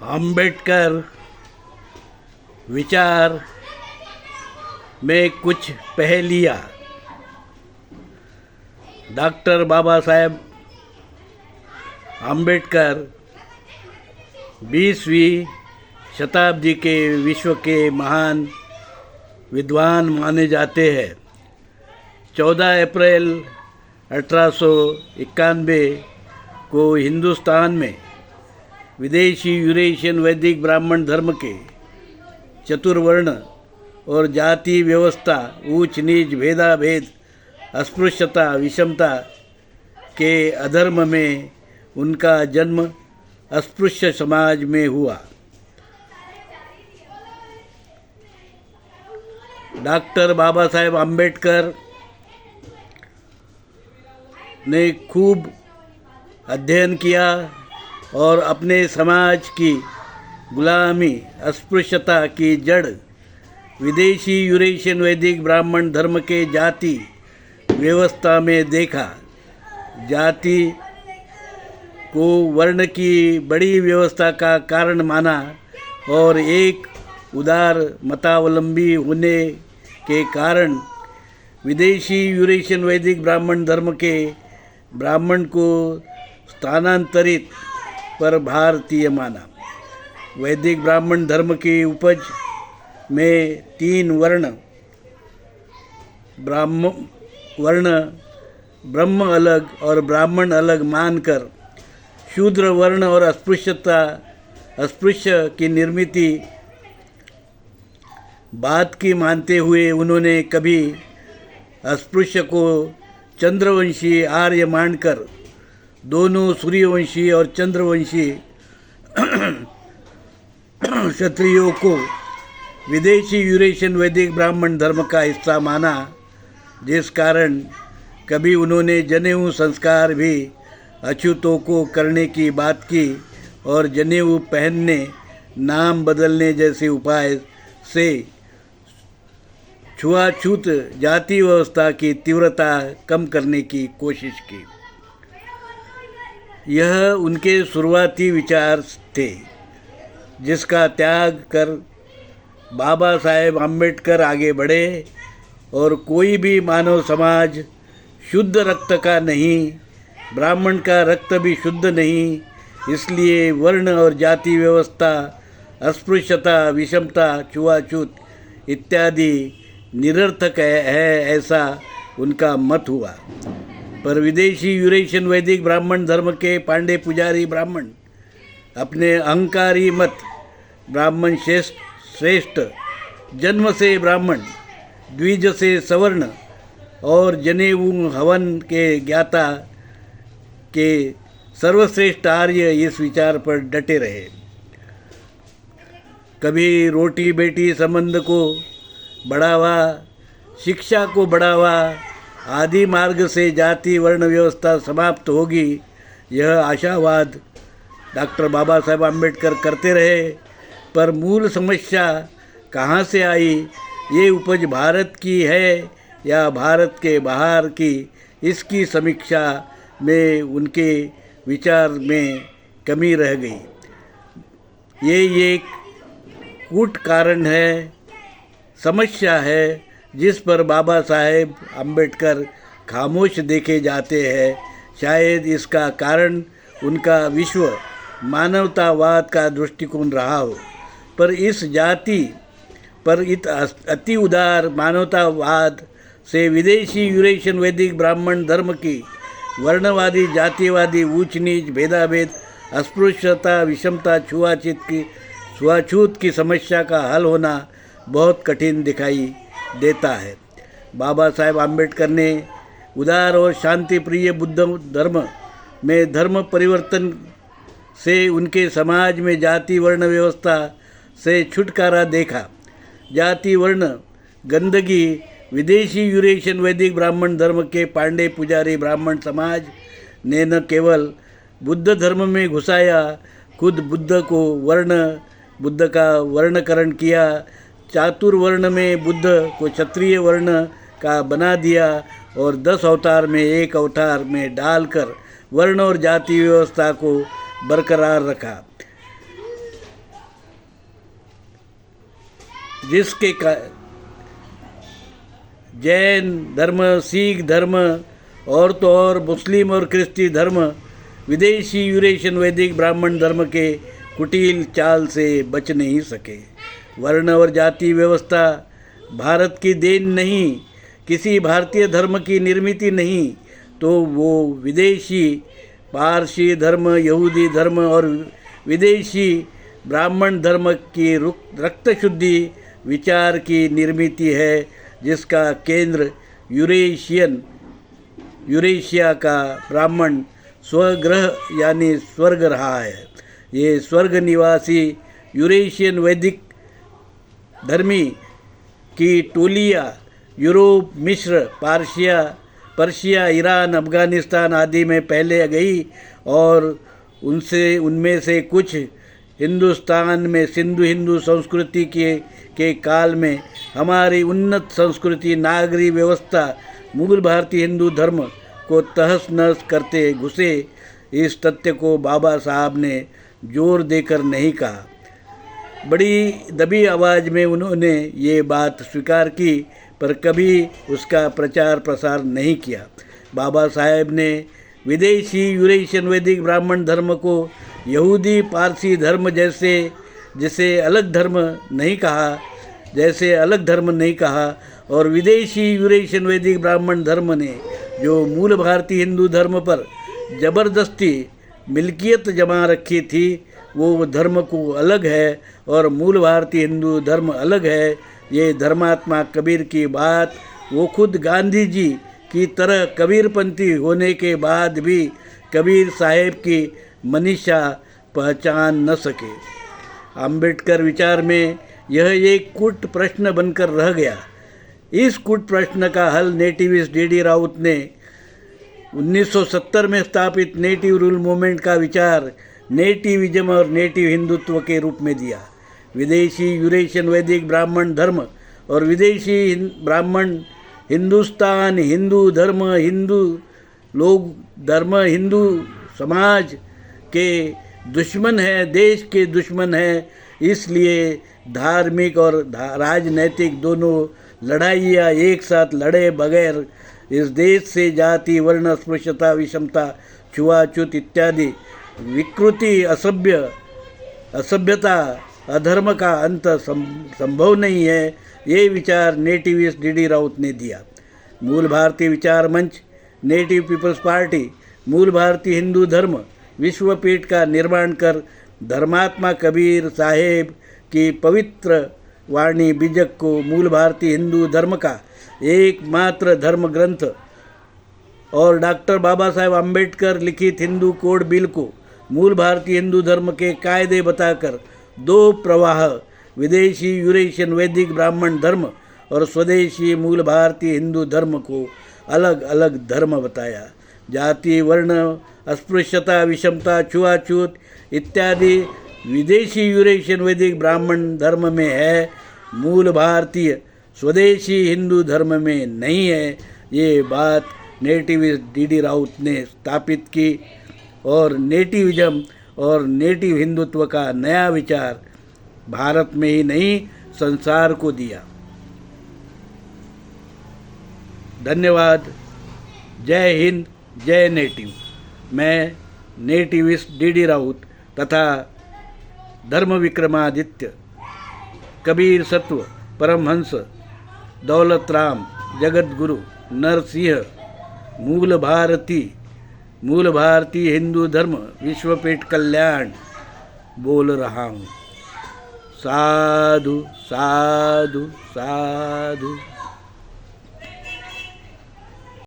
अंबेडकर विचार में कुछ पहेलियाँ। डॉक्टर बाबा साहेब अंबेडकर 20वीं शताब्दी के विश्व के महान विद्वान माने जाते हैं। 14 अप्रैल 1891 को हिंदुस्तान में विदेशी यूरेशियन वैदिक ब्राह्मण धर्म के चतुर्वर्ण और जाति व्यवस्था, ऊंच नीच, भेदाभेद, अस्पृश्यता, विषमता के अधर्म में उनका जन्म अस्पृश्य समाज में हुआ। डॉक्टर बाबा साहेब अंबेडकर ने खूब अध्ययन किया और अपने समाज की गुलामी, अस्पृश्यता की जड़ विदेशी यूरेशियन वैदिक ब्राह्मण धर्म के जाति व्यवस्था में देखा। जाति को वर्ण की बड़ी व्यवस्था का कारण माना और एक उदार मतावलंबी होने के कारण विदेशी यूरेशियन वैदिक ब्राह्मण धर्म के ब्राह्मण को स्थानांतरित पर भारतीय माना। वैदिक ब्राह्मण धर्म की उपज में 3 वर्ण ब्रह्म अलग और ब्राह्मण अलग मानकर शूद्र वर्ण और अस्पृश्य की निर्मिति बात की मानते हुए उन्होंने कभी अस्पृश्य को चंद्रवंशी आर्य मानकर दोनों सूर्यवंशी और चंद्रवंशी क्षत्रियों को विदेशी यूरेशियन वैदिक ब्राह्मण धर्म का हिस्सा माना, जिस कारण कभी उन्होंने जनेऊ संस्कार भी अछूतों को करने की बात की और जनेऊ पहनने, नाम बदलने जैसे उपाय से छुआछूत जाति व्यवस्था की तीव्रता कम करने की कोशिश की। यह उनके शुरुआती विचार थे, जिसका त्याग कर बाबा साहेब अंबेडकर आगे बढ़े और कोई भी मानव समाज शुद्ध रक्त का नहीं, ब्राह्मण का रक्त भी शुद्ध नहीं, इसलिए वर्ण और जाति व्यवस्था, अस्पृश्यता, विषमता, छुआछूत इत्यादि निरर्थक है, ऐसा उनका मत हुआ। पर विदेशी यूरेशियन वैदिक ब्राह्मण धर्म के पांडे पुजारी ब्राह्मण अपने अहंकारी मत ब्राह्मण श्रेष्ठ, जन्म से ब्राह्मण, द्विज से सवर्ण और जनेऊ हवन के ज्ञाता के सर्वश्रेष्ठ आर्य इस विचार पर डटे रहे। कभी रोटी बेटी संबंध को बढ़ावा, शिक्षा को बढ़ावा आदि मार्ग से जाति वर्ण व्यवस्था समाप्त होगी, यह आशावाद डॉक्टर बाबा साहेब अंबेडकर करते रहे। पर मूल समस्या कहाँ से आई, ये उपज भारत की है या भारत के बाहर की, इसकी समीक्षा में उनके विचार में कमी रह गई। ये एक कूट कारण है, समस्या है, जिस पर बाबा साहेब अंबेडकर खामोश देखे जाते हैं। शायद इसका कारण उनका विश्व मानवतावाद का दृष्टिकोण रहा हो, पर इस अति उदार मानवतावाद से विदेशी यूरेशियन वैदिक ब्राह्मण धर्म की वर्णवादी, जातिवादी, ऊंच नीच, भेदाभेद, अस्पृश्यता, विषमता, छुआछूत की समस्या का हल होना बहुत कठिन दिखाई देता है। बाबा साहेब अंबेडकर ने उदार और शांति प्रिय बुद्ध धर्म में धर्म परिवर्तन से उनके समाज में जाति वर्ण व्यवस्था से छुटकारा देखा। जाति वर्ण गंदगी विदेशी यूरेशियन वैदिक ब्राह्मण धर्म के पांडे पुजारी ब्राह्मण समाज ने न केवल बुद्ध धर्म में घुसाया, खुद बुद्ध का वर्णकरण किया, चातुर्वर्ण में बुद्ध को क्षत्रिय वर्ण का बना दिया और 10 अवतार में एक अवतार में डालकर वर्ण और जाति व्यवस्था को बरकरार रखा। जिसके जैन धर्म, सिख धर्म और तो और मुस्लिम और क्रिश्ती धर्म विदेशी यूरेशियन वैदिक ब्राह्मण धर्म के कुटिल चाल से बच नहीं सके। वर्ण और जाति व्यवस्था भारत की देन नहीं, किसी भारतीय धर्म की निर्मित नहीं, तो वो विदेशी पारसी धर्म, यहूदी धर्म और विदेशी ब्राह्मण धर्म की रक्त शुद्धि विचार की निर्मित है, जिसका केंद्र यूरेशिया का ब्राह्मण स्वग्रह यानी स्वर्ग रहा है। ये स्वर्ग निवासी यूरेशियन वैदिक धर्मी की टोलियाँ यूरोप, मिस्र, पर्शिया, ईरान, अफ़गानिस्तान आदि में पहले गई और उनमें से कुछ हिंदुस्तान में सिंधु हिंदू संस्कृति के काल में हमारी उन्नत संस्कृति, नागरिक व्यवस्था, मूल भारतीय हिंदू धर्म को तहस नहस करते घुसे। इस तथ्य को बाबा साहब ने जोर देकर नहीं कहा, बड़ी दबी आवाज़ में उन्होंने ये बात स्वीकार की, पर कभी उसका प्रचार प्रसार नहीं किया। बाबा साहेब ने विदेशी यूरेशियन वैदिक ब्राह्मण धर्म को यहूदी पारसी धर्म जैसे अलग धर्म नहीं कहा और विदेशी यूरेशियन वैदिक ब्राह्मण धर्म ने जो मूल भारतीय हिंदू धर्म पर जबरदस्ती मिल्कियत जमा रखी थी, वो धर्म को अलग है और मूल भारतीय हिंदू धर्म अलग है। ये धर्मात्मा कबीर की बात वो खुद गांधी जी की तरह कबीरपंथी होने के बाद भी कबीर साहेब की मनीषा पहचान न सके। अंबेडकर विचार में यह एक कूट प्रश्न बनकर रह गया। इस कूट प्रश्न का हल नेटिविस्ट डी राउत ने 1970 में स्थापित नेटिव रूल मूवमेंट का विचार नेटिविज्म और नेटिव हिंदुत्व के रूप में दिया। विदेशी यूरेशियन वैदिक ब्राह्मण धर्म और विदेशी ब्राह्मण हिंदुस्तान, हिंदू धर्म, हिंदू समाज के दुश्मन है, देश के दुश्मन है। इसलिए धार्मिक और राजनैतिक दोनों लड़ाइयाँ एक साथ लड़े बगैर इस देश से जाति, वर्ण, अस्पृश्यता, विषमता, छुआछूत इत्यादि विकृति, असभ्यता, अधर्म का अंत संभव नहीं है। ये विचार नेटिविस्ट डी राउत ने दिया। मूल भारतीय विचार मंच, नेटिव पीपल्स पार्टी, मूल भारतीय हिंदू धर्म विश्वपीठ का निर्माण कर धर्मात्मा कबीर साहेब की पवित्र वाणी बीजक को मूल भारतीय हिंदू धर्म का एकमात्र धर्म ग्रंथ और डॉक्टर बाबा साहेब अम्बेडकर लिखित हिंदू कोड बिल को मूल भारतीय हिंदू धर्म के कायदे बताकर दो प्रवाह विदेशी यूरेशियन वैदिक ब्राह्मण धर्म और स्वदेशी मूल भारतीय हिंदू धर्म को अलग अलग धर्म बताया। जाति, वर्ण, अस्पृश्यता, विषमता, छुआछूत इत्यादि विदेशी यूरेशियन वैदिक ब्राह्मण धर्म में है, मूल भारतीय स्वदेशी हिंदू धर्म में नहीं है। ये बात नेटिविस्ट डी राउत ने स्थापित की और नेटिविज्म और नेटिव हिंदुत्व का नया विचार भारत में ही नहीं संसार को दिया। धन्यवाद। जय हिंद, जय नेटिव। मैं नेटिविस्ट डी राउत तथा धर्म विक्रमादित्य, कबीर सत्व, परमहंस, दौलत राम, जगत गुरु, नरसिंह, मूल भारतीय हिंदू धर्म विश्वपीठ कल्याण बोल रहा हूँ। साधु साधु साधु।